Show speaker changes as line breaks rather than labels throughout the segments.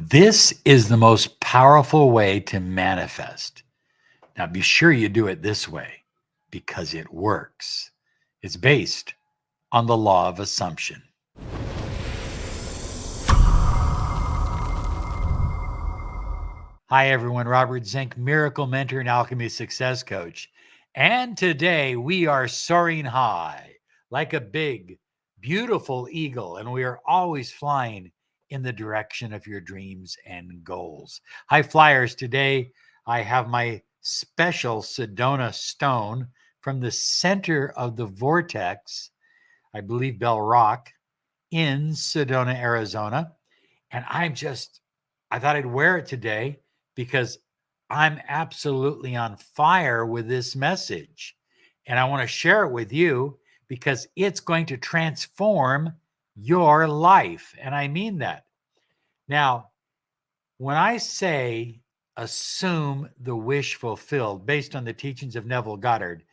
This is the most powerful way to manifest. Now, be sure you do it this way because it works. It's based on the law of assumption. Hi, everyone. Robert Zink, miracle mentor and alchemy success coach. And today we are soaring high like a big, beautiful eagle, and we are always flying in the direction of your dreams and goals. High flyers, today I have my special Sedona stone from the center of the vortex, I believe Bell Rock, in Sedona, Arizona. And I thought I'd wear it today because I'm absolutely on fire with this message. And I want to share it with you because it's going to transform your life. And I mean that. Now, when I say assume the wish fulfilled based on the teachings of Neville Goddard,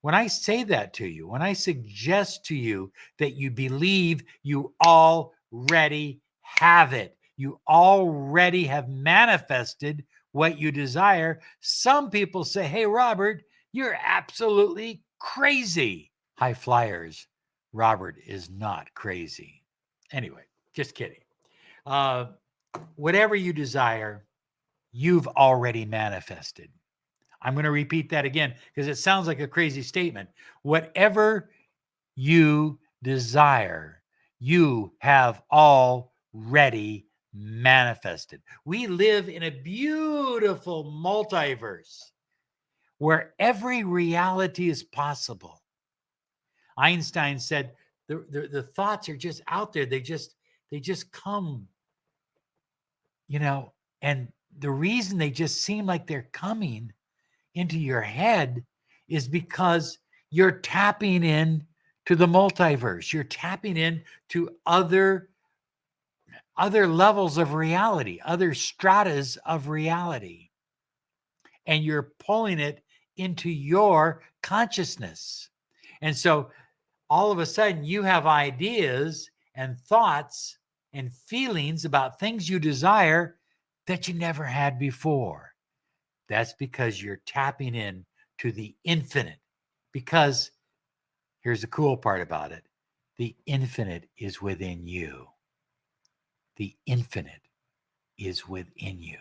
when I say that to you, when I suggest to you that you believe you already have it, you already have manifested what you desire, some people say, hey, Robert, you're absolutely crazy. High flyers, Robert is not crazy. Anyway, just kidding. Whatever you desire, you've already manifested. I'm going to repeat that again because it sounds like a crazy statement. Whatever you desire, you have already manifested. We live in a beautiful multiverse where every reality is possible. Einstein said the thoughts are just out there. They just come, and the reason they just seem like they're coming into your head is because you're tapping in to the multiverse. You're tapping in to other levels of reality, other stratas of reality. And you're pulling it into your consciousness. And so all of a sudden you have ideas and thoughts and feelings about things you desire that you never had before. That's because you're tapping in to the infinite. Because here's the cool part about it. The infinite is within you. The infinite is within you.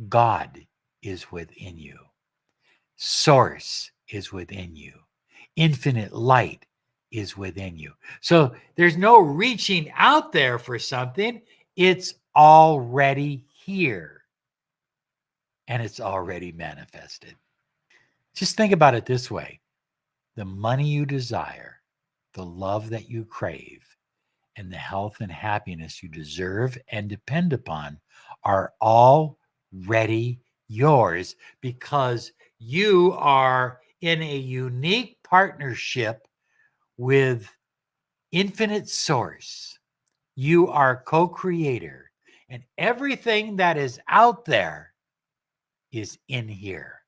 God is within you. Source is within you. Infinite light is within you. So there's no reaching out there for something. It's already here. And it's already manifested. Just think about it this way. The money you desire, the love that you crave, and the health and happiness you deserve and depend upon are already yours because you are in a unique partnership with infinite source. You are co-creator, and everything that is out there is in here.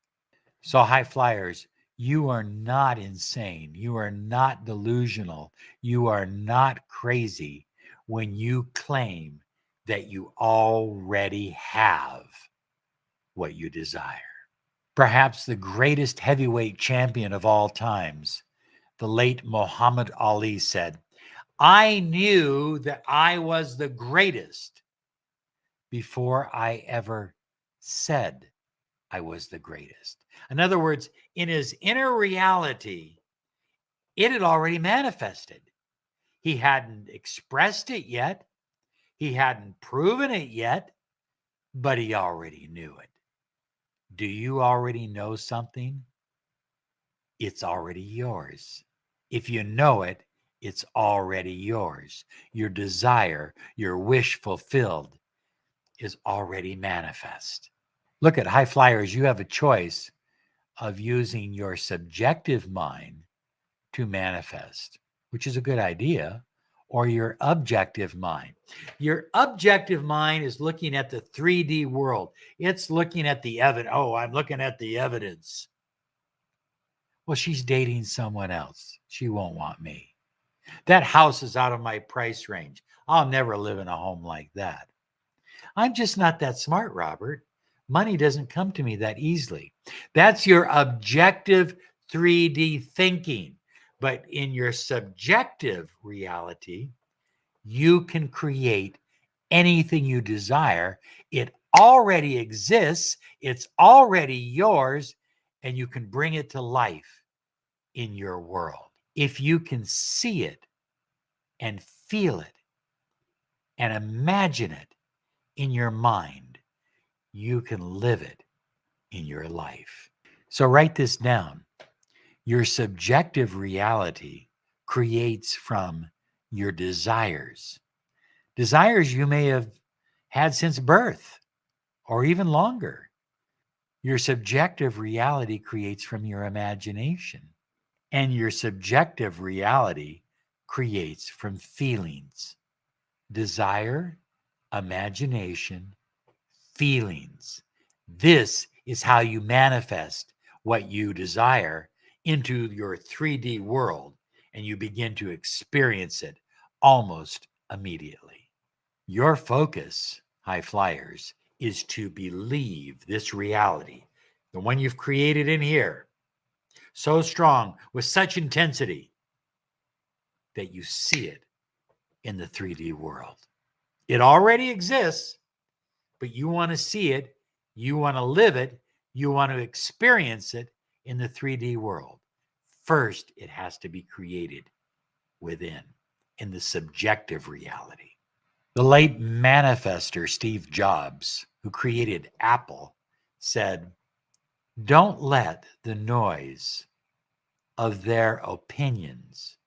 So high flyers, you are not insane. You are not delusional. You are not crazy when you claim that you already have what you desire. Perhaps the greatest heavyweight champion of all times, the late Muhammad Ali, said, I knew that I was the greatest before I ever said I was the greatest. In other words, in his inner reality, it had already manifested. He hadn't expressed it yet. He hadn't proven it yet, but he already knew it. Do you already know something? It's already yours. If you know it, it's already yours. Your desire, your wish fulfilled is already manifest. Look at high flyers. You have a choice of using your subjective mind to manifest, which is a good idea, or your objective mind. Your objective mind is looking at the 3D world. It's looking at the evidence. Oh, I'm looking at the evidence. Well, she's dating someone else. She won't want me. That house is out of my price range. I'll never live in a home like that. I'm just not that smart, Robert. Money doesn't come to me that easily. That's your objective 3D thinking. But in your subjective reality, you can create anything you desire. It already exists, it's already yours, and you can bring it to life in your world. If you can see it and feel it and imagine it in your mind, you can live it in your life. So write this down. Your subjective reality creates from your desires. Desires you may have had since birth or even longer. Your subjective reality creates from your imagination, and your subjective reality creates from feelings. Desire, imagination, feelings. This is how you manifest what you desire into your 3D world, and you begin to experience it almost immediately. Your focus, high flyers, is to believe this reality, the one you've created in here, so strong with such intensity that you see it in the 3D world. It already exists, but you want to see it, you want to live it, you want to experience it in the 3D world. First, it has to be created within, in the subjective reality. The late manifester Steve Jobs, who created Apple, said, "Don't let the noise of their opinions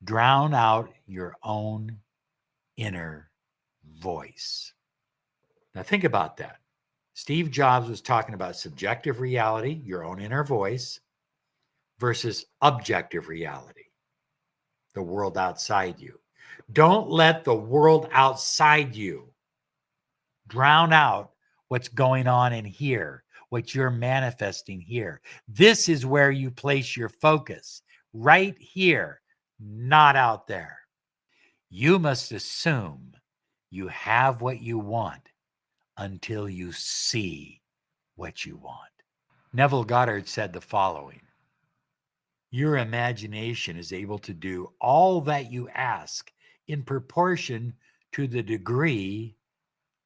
drown out your own inner voice." Now, think about that. Steve Jobs was talking about subjective reality, your own inner voice, versus objective reality, the world outside you. Don't let the world outside you drown out what's going on in here, what you're manifesting here. This is where you place your focus, right here, not out there. You must assume you have what you want until you see what you want. Neville Goddard said the following: your imagination is able to do all that you ask in proportion to the degree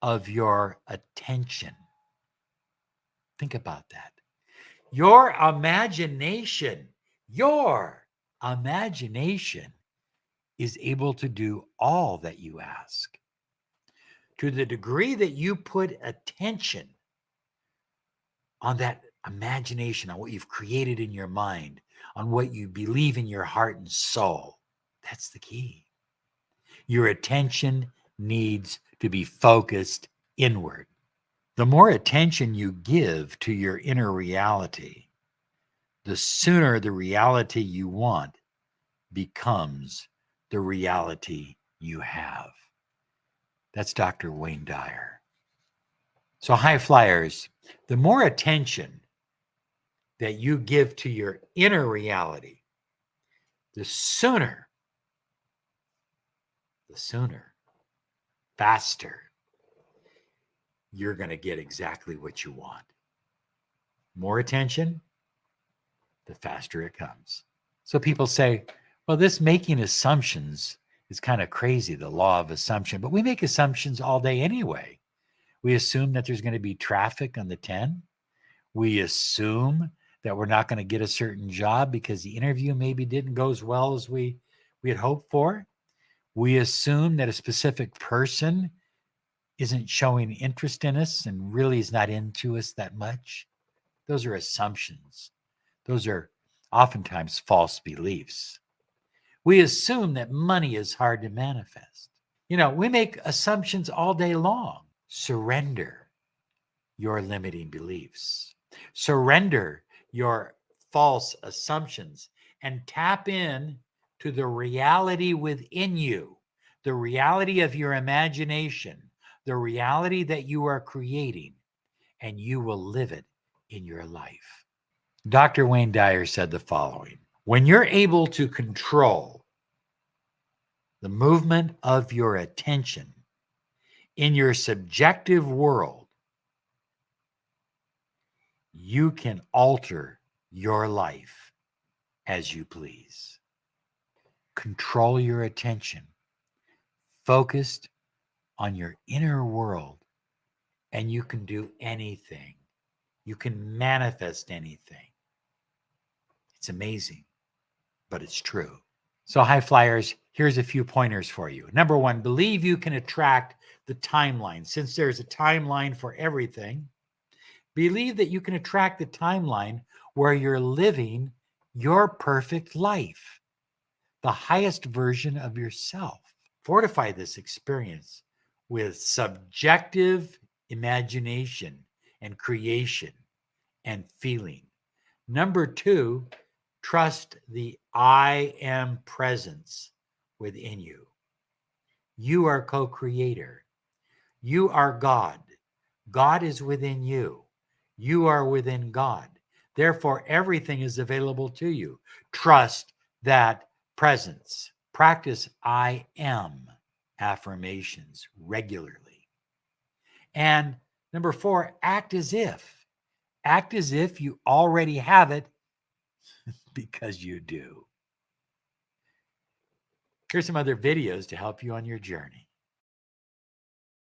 of your attention. Think about that. Your imagination is able to do all that you ask. To the degree that you put attention on that imagination, on what you've created in your mind, on what you believe in your heart and soul, that's the key. Your attention needs to be focused inward. The more attention you give to your inner reality, the sooner the reality you want becomes the reality you have. That's Dr. Wayne Dyer. So, high flyers, the more attention that you give to your inner reality, the sooner, faster, you're going to get exactly what you want. More attention, the faster it comes. So people say, well, this making assumptions is kind of crazy, the law of assumption, but we make assumptions all day anyway. We assume that there's going to be traffic on the 10. We assume that we're not going to get a certain job because the interview maybe didn't go as well as we had hoped for. We assume that a specific person isn't showing interest in us and really is not into us that much. Those are assumptions. Those are oftentimes false beliefs. We assume that money is hard to manifest. We make assumptions all day long. Surrender your limiting beliefs. Surrender your false assumptions and tap in to the reality within you, the reality of your imagination, the reality that you are creating, and you will live it in your life. Dr. Wayne Dyer said the following: when you're able to control the movement of your attention In your subjective world, you can alter your life as you please. Control your attention, focused on your inner world, and you can do anything. You can manifest anything. It's amazing, but it's true. So, high flyers, here's a few pointers for you. Number one, believe you can attract the timeline. Since there's a timeline for everything, believe that you can attract the timeline where you're living your perfect life, the highest version of yourself. Fortify this experience with subjective imagination and creation and feeling. Number two, trust the I am presence within you. You are co-creator. You are God. God is within you. You are within God. Therefore, everything is available to you. Trust that presence. Practice I am affirmations regularly. And number four, act as if. Act as if you already have it because you do. Here's some other videos to help you on your journey.